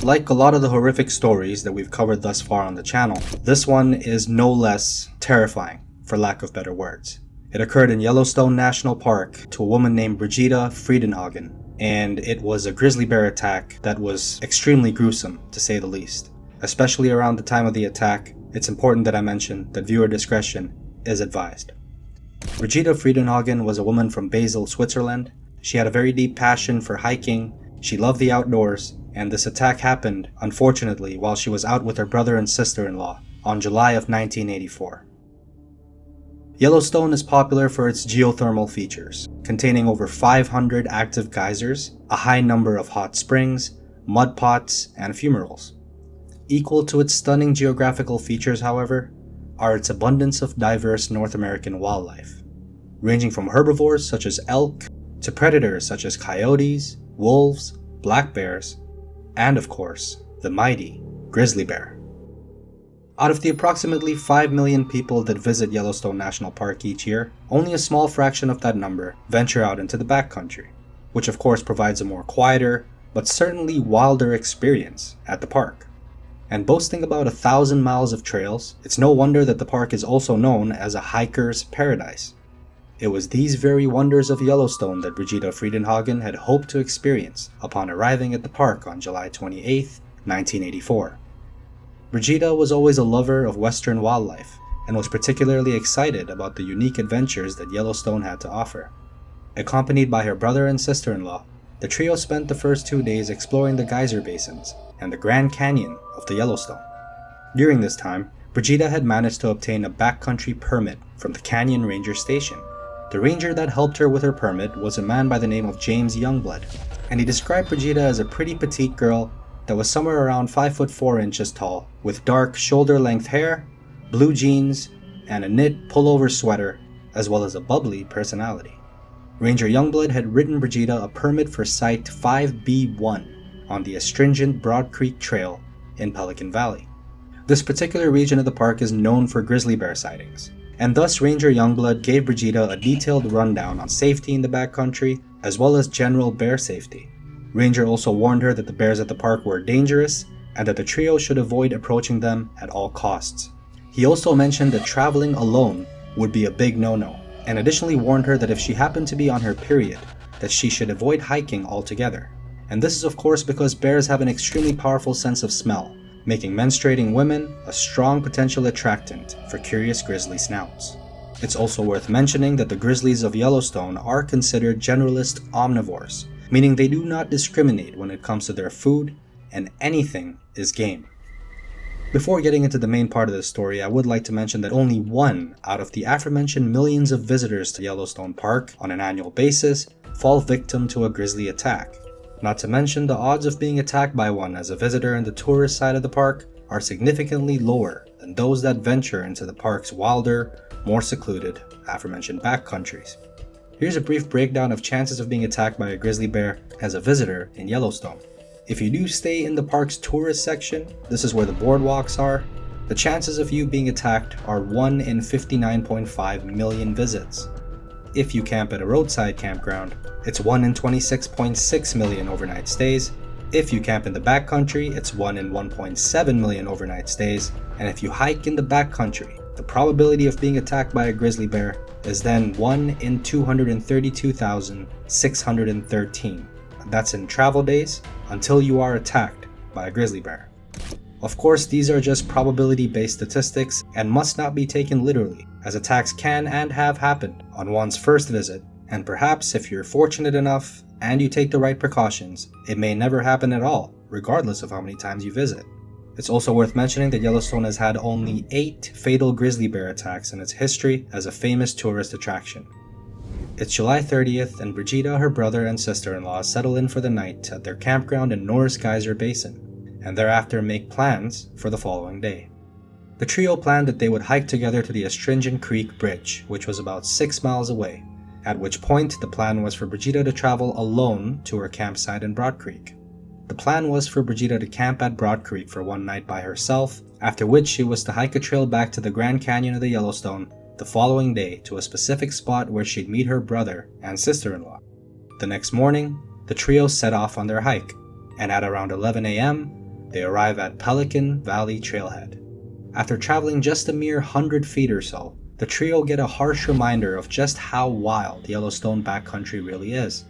Like a lot of the horrific stories that we've covered thus far on the channel, this one is no less terrifying, for lack of better words. It occurred in Yellowstone National Park to a woman named Brigitta Friedenhagen, and it was a grizzly bear attack that was extremely gruesome, to say the least. Especially around the time of the attack, it's important that I mention that viewer discretion is advised. Brigitta Friedenhagen was a woman from Basil, Switzerland. She had a very deep passion for hiking, she loved the outdoors, and this attack happened, unfortunately, while she was out with her brother and sister-in-law on July of 1984. Yellowstone is popular for its geothermal features, containing over 500 active geysers, a high number of hot springs, mud pots, and fumaroles. Equal to its stunning geographical features, however, are its abundance of diverse North American wildlife, ranging from herbivores such as elk to predators such as coyotes, wolves, black bears, and of course, the mighty grizzly bear. Out of the approximately 5 million people that visit Yellowstone National Park each year, only a small fraction of that number venture out into the backcountry, which of course provides a more quieter, but certainly wilder experience at the park. And boasting about 1,000 miles of trails, it's no wonder that the park is also known as a hiker's paradise. It was these very wonders of Yellowstone that Brigitta Friedenhagen had hoped to experience upon arriving at the park on July 28, 1984. Brigitta was always a lover of Western wildlife and was particularly excited about the unique adventures that Yellowstone had to offer. Accompanied by her brother and sister-in-law, the trio spent the first 2 days exploring the geyser basins and the Grand Canyon of the Yellowstone. During this time, Brigitta had managed to obtain a backcountry permit from the Canyon Ranger Station. The ranger that helped her with her permit was a man by the name of James Youngblood, and he described Brigitta as a pretty petite girl that was somewhere around 5 foot 4 inches tall, with dark shoulder-length hair, blue jeans, and a knit pullover sweater, as well as a bubbly personality. Ranger Youngblood had written Brigitta a permit for Site 5B1 on the Astringent Broadcreek Trail in Pelican Valley. This particular region of the park is known for grizzly bear sightings, and thus Ranger Youngblood gave Brigitta a detailed rundown on safety in the backcountry, as well as general bear safety. Ranger also warned her that the bears at the park were dangerous, and that the trio should avoid approaching them at all costs. He also mentioned that traveling alone would be a big no-no, and additionally warned her that if she happened to be on her period, that she should avoid hiking altogether. And this is of course because bears have an extremely powerful sense of smell, making menstruating women a strong potential attractant for curious grizzly snouts. It's also worth mentioning that the grizzlies of Yellowstone are considered generalist omnivores, meaning they do not discriminate when it comes to their food, and anything is game. Before getting into the main part of the story, I would like to mention that only one out of the aforementioned millions of visitors to Yellowstone Park on an annual basis fall victim to a grizzly attack. Not to mention, the odds of being attacked by one as a visitor in the tourist side of the park are significantly lower than those that venture into the park's wilder, more secluded, aforementioned backcountries. Here's a brief breakdown of chances of being attacked by a grizzly bear as a visitor in Yellowstone. If you do stay in the park's tourist section, this is where the boardwalks are, the chances of you being attacked are 1 in 59.5 million visits. If you camp at a roadside campground, it's 1 in 26.6 million overnight stays. If you camp in the backcountry, it's 1 in 1.7 million overnight stays. And if you hike in the backcountry, the probability of being attacked by a grizzly bear is then 1 in 232,613. That's in travel days until you are attacked by a grizzly bear. Of course, these are just probability-based statistics and must not be taken literally, as attacks can and have happened on one's first visit, and perhaps if you're fortunate enough and you take the right precautions, it may never happen at all, regardless of how many times you visit. It's also worth mentioning that Yellowstone has had only 8 fatal grizzly bear attacks in its history as a famous tourist attraction. It's July 30th, and Brigitta, her brother, and sister-in-law settle in for the night at their campground in Norris Geyser Basin, and thereafter make plans for the following day. The trio planned that they would hike together to the Astringent Creek bridge, which was about 6 miles away, at which point the plan was for Brigitta to travel alone to her campsite in Broadcreek. The plan was for Brigitta to camp at Broadcreek for one night by herself, after which she was to hike a trail back to the Grand Canyon of the Yellowstone the following day to a specific spot where she'd meet her brother and sister-in-law. The next morning, the trio set off on their hike, and at around 11 a.m., they arrive at Pelican Valley trailhead. After traveling just a mere 100 feet or so, the trio get a harsh reminder of just how wild Yellowstone backcountry really is.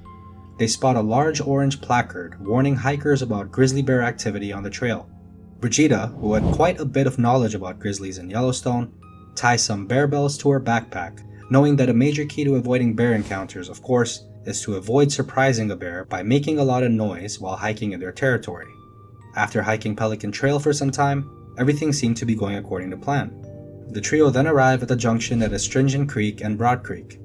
They spot a large orange placard warning hikers about grizzly bear activity on the trail. Brigitta, who had quite a bit of knowledge about grizzlies in Yellowstone, ties some bear bells to her backpack, knowing that a major key to avoiding bear encounters, of course, is to avoid surprising a bear by making a lot of noise while hiking in their territory. After hiking Pelican Trail for some time, everything seemed to be going according to plan. The trio then arrive at the junction at Astringent Creek and Broadcreek.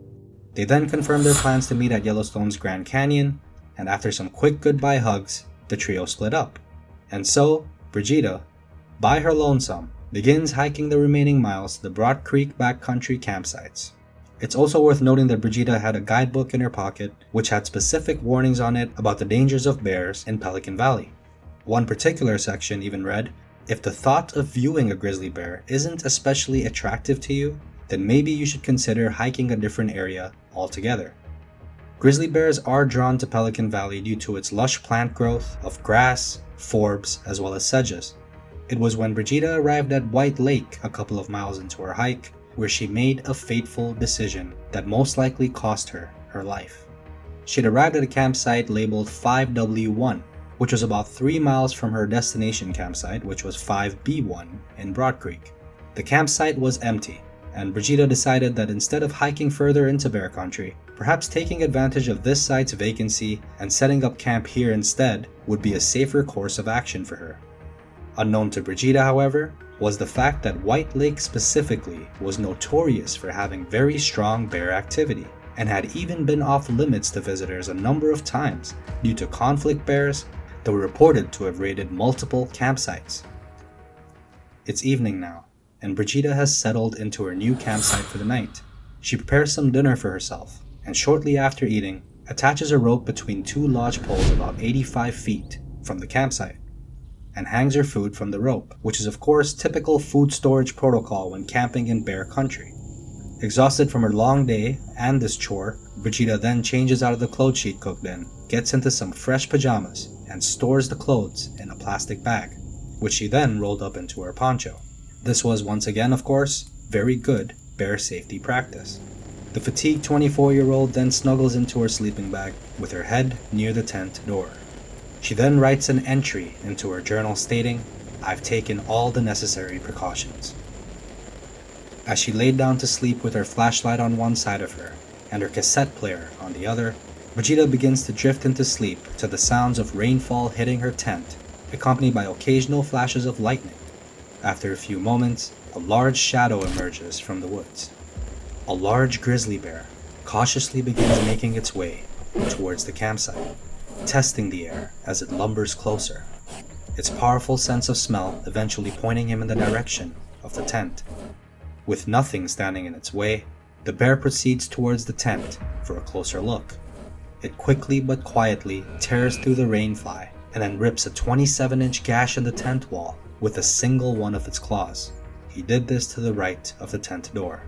They then confirm their plans to meet at Yellowstone's Grand Canyon, and after some quick goodbye hugs, the trio split up. And so, Brigitta, by her lonesome, begins hiking the remaining miles to the Broadcreek backcountry campsites. It's also worth noting that Brigitta had a guidebook in her pocket which had specific warnings on it about the dangers of bears in Pelican Valley. One particular section even read, "If the thought of viewing a grizzly bear isn't especially attractive to you, then maybe you should consider hiking a different area altogether." Grizzly bears are drawn to Pelican Valley due to its lush plant growth of grass, forbs, as well as sedges. It was when Brigitta arrived at White Lake a couple of miles into her hike where she made a fateful decision that most likely cost her her life. She'd arrived at a campsite labeled 5W1, which was about 3 miles from her destination campsite, which was 5B1 in Broadcreek. The campsite was empty, and Brigitta decided that instead of hiking further into bear country, perhaps taking advantage of this site's vacancy and setting up camp here instead would be a safer course of action for her. Unknown to Brigitta, however, was the fact that White Lake specifically was notorious for having very strong bear activity, and had even been off limits to visitors a number of times due to conflict bears that were reported to have raided multiple campsites. It's evening now, and Brigitta has settled into her new campsite for the night. She prepares some dinner for herself, and shortly after eating, attaches a rope between 2 lodge poles about 85 feet from the campsite, and hangs her food from the rope, which is of course typical food storage protocol when camping in bear country. Exhausted from her long day and this chore, Brigitta then changes out of the clothes she'd cooked in, gets into some fresh pajamas, and stores the clothes in a plastic bag, which she then rolled up into her poncho. This was once again, of course, very good bear safety practice. The fatigued 24-year-old then snuggles into her sleeping bag with her head near the tent door. She then writes an entry into her journal stating, "I've taken all the necessary precautions." As she laid down to sleep with her flashlight on one side of her and her cassette player on the other, Brigitta begins to drift into sleep to the sounds of rainfall hitting her tent, accompanied by occasional flashes of lightning. After a few moments, a large shadow emerges from the woods. A large grizzly bear cautiously begins making its way towards the campsite, testing the air as it lumbers closer, its powerful sense of smell eventually pointing him in the direction of the tent. With nothing standing in its way, the bear proceeds towards the tent for a closer look. It quickly but quietly tears through the rainfly and then rips a 27-inch gash in the tent wall with a single one of its claws. He did this to the right of the tent door.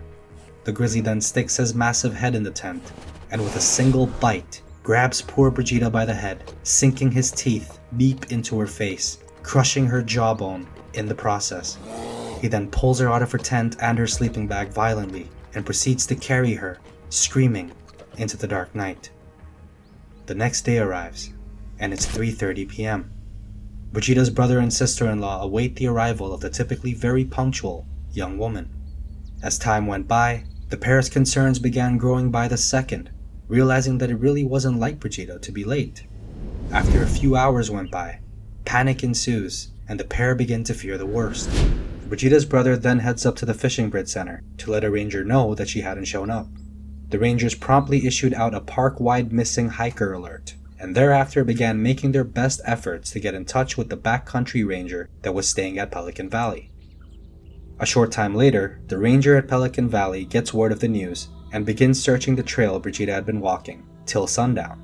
The grizzly then sticks his massive head in the tent, and with a single bite, grabs poor Brigitta by the head, sinking his teeth deep into her face, crushing her jawbone in the process. He then pulls her out of her tent and her sleeping bag violently, and proceeds to carry her, screaming, into the dark night. The next day arrives, and it's 3:30 p.m. Brigitta's brother and sister-in-law await the arrival of the typically very punctual young woman. As time went by, the pair's concerns began growing by the second, realizing that it really wasn't like Brigitta to be late. After a few hours went by, panic ensues, and the pair begin to fear the worst. Brigitta's brother then heads up to the fishing bridge center to let a ranger know that she hadn't shown up. The rangers promptly issued out a park-wide missing hiker alert, and thereafter began making their best efforts to get in touch with the backcountry ranger that was staying at Pelican Valley. A short time later, the ranger at Pelican Valley gets word of the news and begins searching the trail Brigitta had been walking, till sundown.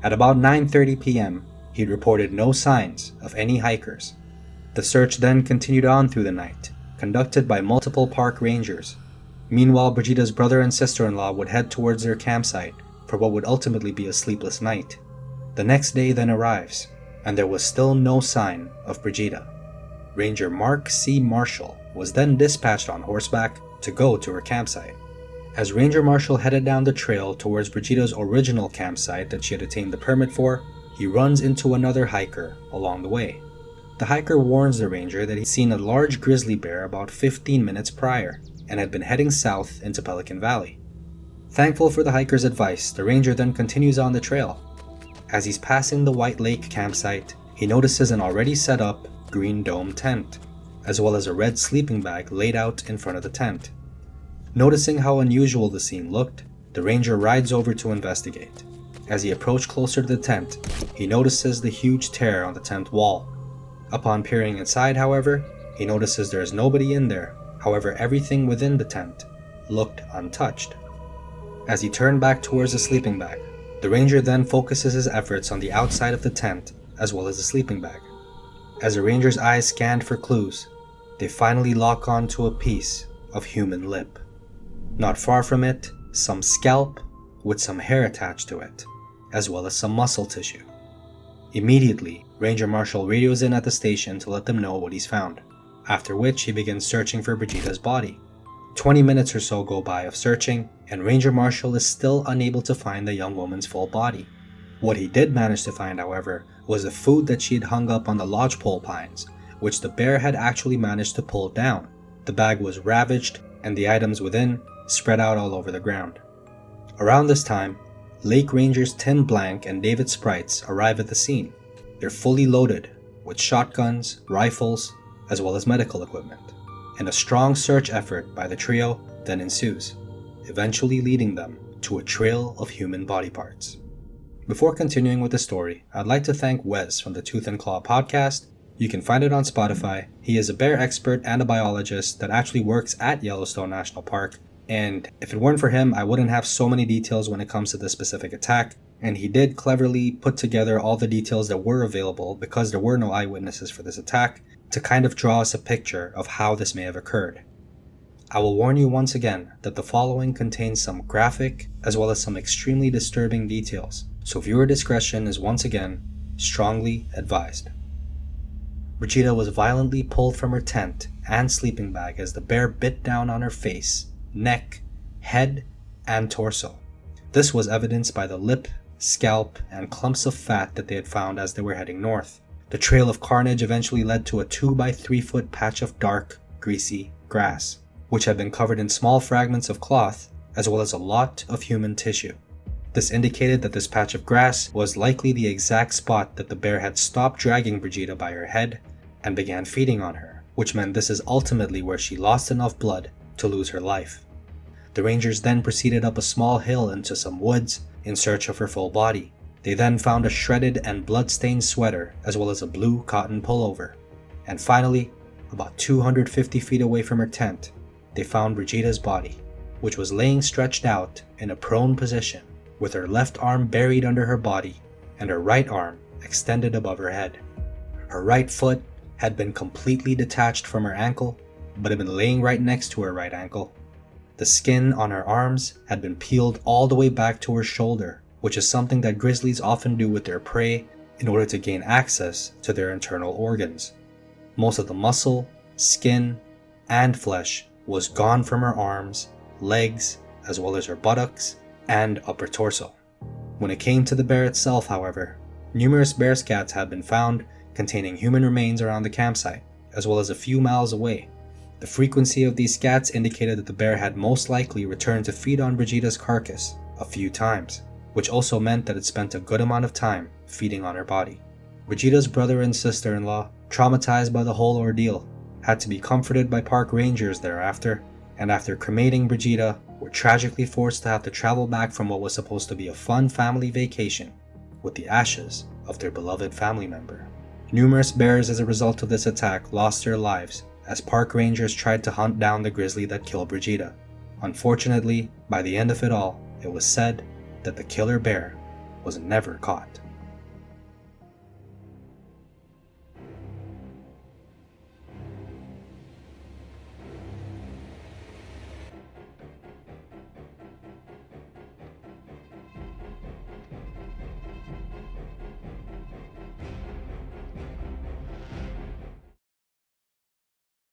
At about 9:30 p.m., he'd reported no signs of any hikers. The search then continued on through the night, conducted by multiple park rangers. Meanwhile, Brigitta's brother and sister-in-law would head towards their campsite for what would ultimately be a sleepless night. The next day then arrives, and there was still no sign of Brigitta. Ranger Mark C. Marshall was then dispatched on horseback to go to her campsite. As Ranger Marshall headed down the trail towards Brigitta's original campsite that she had obtained the permit for, he runs into another hiker along the way. The hiker warns the ranger that he'd seen a large grizzly bear about 15 minutes prior and had been heading south into Pelican Valley. Thankful for the hiker's advice, the ranger then continues on the trail. As he's passing the White Lake campsite, he notices an already set up green dome tent, as well as a red sleeping bag laid out in front of the tent. Noticing how unusual the scene looked, the ranger rides over to investigate. As he approached closer to the tent, he notices the huge tear on the tent wall. Upon peering inside, however, he notices there is nobody in there. However, everything within the tent looked untouched. As he turned back towards the sleeping bag, the ranger then focuses his efforts on the outside of the tent as well as the sleeping bag. As the ranger's eyes scanned for clues, they finally lock on to a piece of human lip. Not far from it, some scalp with some hair attached to it, as well as some muscle tissue. Immediately, Ranger Marshall radios in at the station to let them know what he's found, after which he begins searching for Brigitta's body. 20 minutes or so go by of searching, and Ranger Marshall is still unable to find the young woman's full body. What he did manage to find, however, was the food that she had hung up on the lodgepole pines, which the bear had actually managed to pull down. The bag was ravaged, and the items within spread out all over the ground. Around this time, Lake Rangers Tim Blank and David Sprites arrive at the scene. They're fully loaded with shotguns, rifles, as well as medical equipment, and a strong search effort by the trio then ensues, eventually leading them to a trail of human body parts. Before continuing with the story, I'd like to thank Wes from the Tooth and Claw podcast. You can find it on Spotify. He is a bear expert and a biologist that actually works at Yellowstone National Park, and if it weren't for him, I wouldn't have so many details when it comes to this specific attack, and he did cleverly put together all the details that were available because there were no eyewitnesses for this attack to kind of draw us a picture of how this may have occurred. I will warn you once again that the following contains some graphic as well as some extremely disturbing details, so viewer discretion is once again strongly advised. Brigitta was violently pulled from her tent and sleeping bag as the bear bit down on her face, neck, head, and torso. This was evidenced by the lip, scalp, and clumps of fat that they had found as they were heading north. The trail of carnage eventually led to a 2 by 3 foot patch of dark, greasy grass, which had been covered in small fragments of cloth as well as a lot of human tissue. This indicated that this patch of grass was likely the exact spot that the bear had stopped dragging Brigitta by her head and began feeding on her, which meant this is ultimately where she lost enough blood to lose her life. The rangers then proceeded up a small hill into some woods in search of her full body. They then found a shredded and blood-stained sweater as well as a blue cotton pullover. And finally, about 250 feet away from her tent, they found Brigitta's body, which was laying stretched out in a prone position with her left arm buried under her body and her right arm extended above her head. Her right foot had been completely detached from her ankle, but had been laying right next to her right ankle. The skin on her arms had been peeled all the way back to her shoulder, which is something that grizzlies often do with their prey in order to gain access to their internal organs. Most of the muscle, skin, and flesh was gone from her arms, legs, as well as her buttocks and upper torso. When it came to the bear itself, however, numerous bear scats had been found containing human remains around the campsite, as well as a few miles away. The frequency of these scats indicated that the bear had most likely returned to feed on Brigitta's carcass a few times, which also meant that it spent a good amount of time feeding on her body. Brigitta's brother and sister-in-law, traumatized by the whole ordeal, had to be comforted by park rangers thereafter, and after cremating Brigitta, were tragically forced to have to travel back from what was supposed to be a fun family vacation with the ashes of their beloved family member. Numerous bears as a result of this attack lost their lives as park rangers tried to hunt down the grizzly that killed Brigitta. Unfortunately, by the end of it all, it was said that the killer bear was never caught.